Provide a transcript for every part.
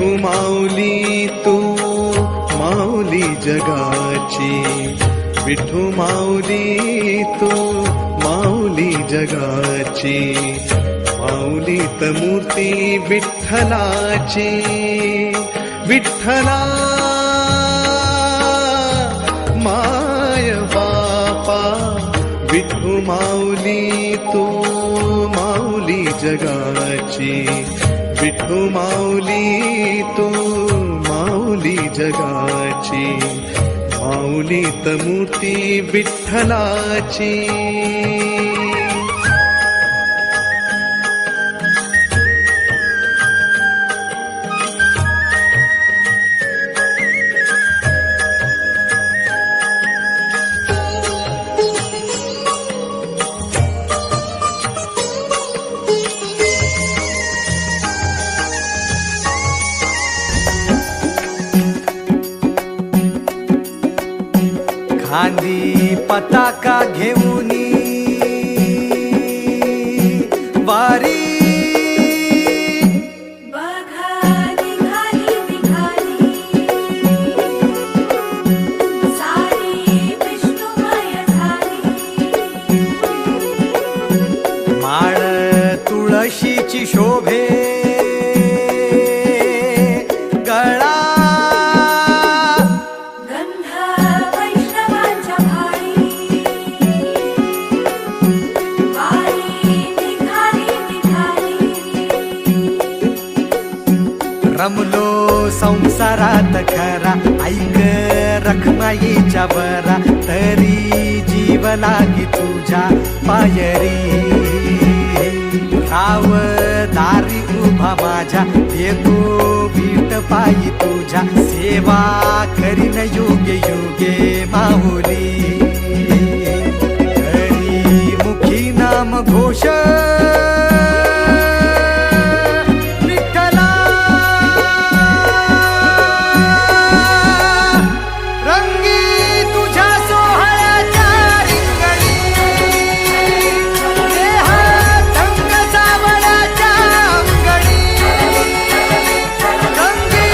विठू माऊली तू माऊली जगाची, विठू माऊली तू माऊली जगाची, माऊलीत मूर्ती विठ्ठलाची, विठ्ठला माय बापा, विठू माऊली तू माऊली जगाची, विठू माऊली तू माऊली जगाची, माऊलीत मूर्ती विठ्ठलाची. खांदी पताका घेऊनी वारी, बघा निघाली निघाली सारी विष्णुमय झाली. माळ तुळशीची शोभे गळा, गंध वैष्णवांच्या भाळी, वारी निघाली निघाली. रमलो संसारात खरा, ऐक रखमाईच्या बरा, तरी जीव लागी तुझ्या पायरी. राव दारी उभा माझ्या, येतो बीट पायी तुझ्या, सेवा करीन युगे युगे माऊली. हरी मुखी नाम घोष विठ्ठला, रंगी तुझ्या सोहळ्याच्या रिंगणी, देहात रंग सावळ्याच्या अंगणी, रंगी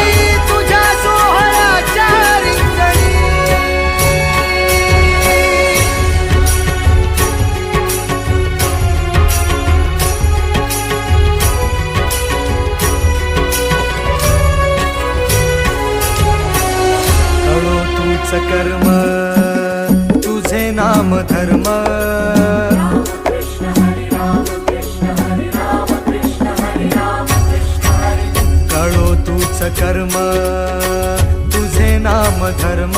तुझ्या सोहळ्याच्या रिंगणी. कळो तूच कर्म तुझे नाम धर्म, राम कृष्ण हरी राम कृष्ण हरी राम कृष्ण हरी राम कृष्ण हरी. कळो तूच कर्म तुझे नाम धर्म,